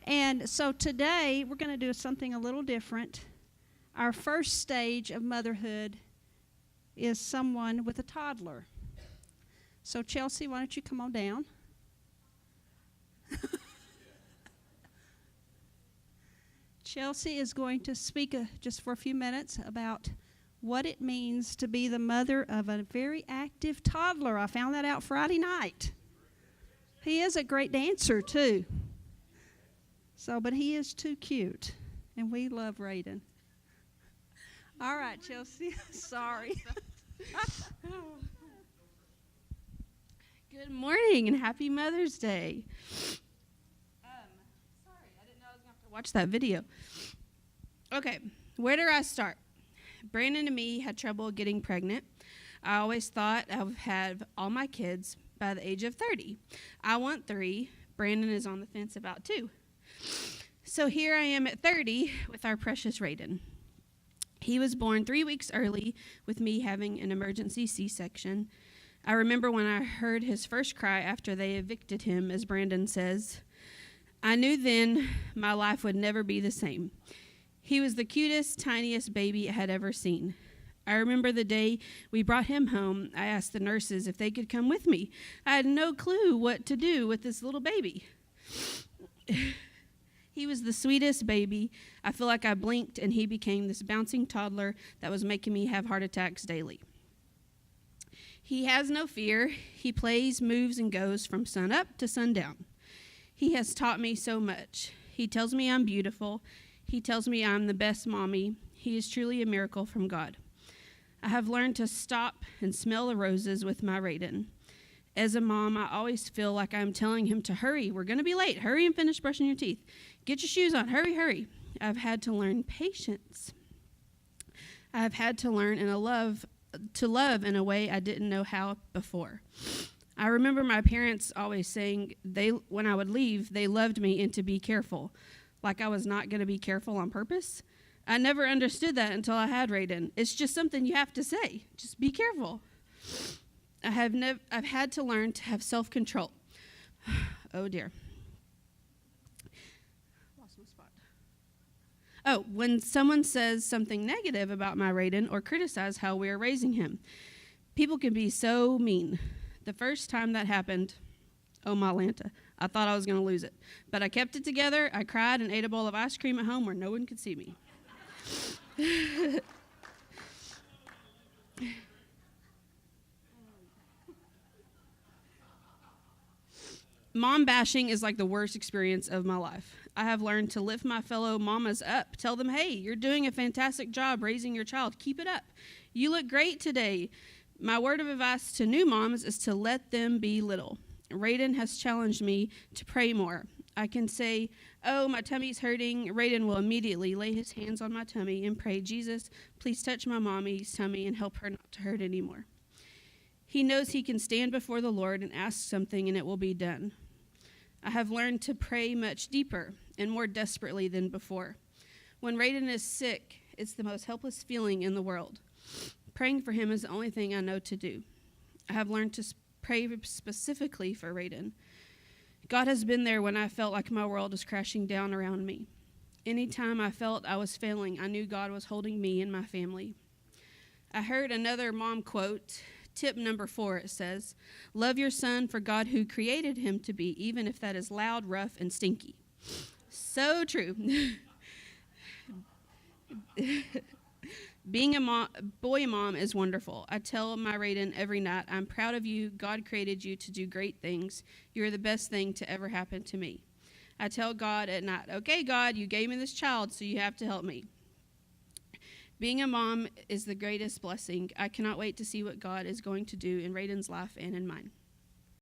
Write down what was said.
And so today we're going to do something a little different. Our first stage of motherhood is someone with a toddler. So Chelsea, why don't you come on down? Chelsea is going to speak just for a few minutes about what it means to be the mother of a very active toddler. I found that out Friday night. He is a great dancer, too. But he is too cute, and we love Raiden. All right, Chelsea. Sorry. Good morning and happy Mother's Day. Sorry, I didn't know I was going to have to watch that video. Okay, where do I start? Brandon and me had trouble getting pregnant. I always thought I would have all my kids by the age of 30. I want 3. Brandon is on the fence about 2. So here I am at 30 with our precious Raiden. He was born 3 weeks early with me having an emergency C-section. I remember when I heard his first cry after they evicted him, as Brandon says. I knew then my life would never be the same. He was the cutest, tiniest baby I had ever seen. I remember the day we brought him home, I asked the nurses if they could come with me. I had no clue what to do with this little baby. He was the sweetest baby. I feel like I blinked and he became this bouncing toddler that was making me have heart attacks daily. He has no fear. He plays, moves, and goes from sun up to sundown. He has taught me so much. He tells me I'm beautiful. He tells me I'm the best mommy. He is truly a miracle from God. I have learned to stop and smell the roses with my Raiden. As a mom, I always feel like I'm telling him to hurry. We're going to be late. Hurry and finish brushing your teeth. Get your shoes on. Hurry, hurry. I've had to learn patience. I've had to learn to love in a way I didn't know how before. I remember my parents always saying when I would leave, they loved me and to be careful, like I was not going to be careful on purpose. I never understood that until I had Raiden. It's just something you have to say. Just be careful. I've had to learn to have self-control. Oh, dear. Lost my spot. Oh, when someone says something negative about my Raiden or criticize how we are raising him, people can be so mean. The first time that happened, oh, my Lanta, I thought I was going to lose it. But I kept it together. I cried and ate a bowl of ice cream at home where no one could see me. Mom bashing is like the worst experience of my life. I have learned to lift my fellow mamas up. Tell them, hey, you're doing a fantastic job raising your child. Keep it up. You look great today. My word of advice to new moms is to let them be little. Raiden has challenged me to pray more. I can say, oh, my tummy's hurting. Raiden will immediately lay his hands on my tummy and pray, Jesus, please touch my mommy's tummy and help her not to hurt anymore. He knows he can stand before the Lord and ask something and it will be done. I have learned to pray much deeper and more desperately than before. When Raiden is sick, it's the most helpless feeling in the world. Praying for him is the only thing I know to do. I have learned to pray specifically for Raiden. God has been there when I felt like my world was crashing down around me. Anytime I felt I was failing, I knew God was holding me and my family. I heard another mom quote, tip number 4, it says, love your son for God who created him to be, even if that is loud, rough, and stinky. So true. Being a boy mom is wonderful. I tell my Raiden every night, I'm proud of you. God created you to do great things. You're the best thing to ever happen to me. I tell God at night, okay, God, you gave me this child, so you have to help me. Being a mom is the greatest blessing. I cannot wait to see what God is going to do in Raiden's life and in mine.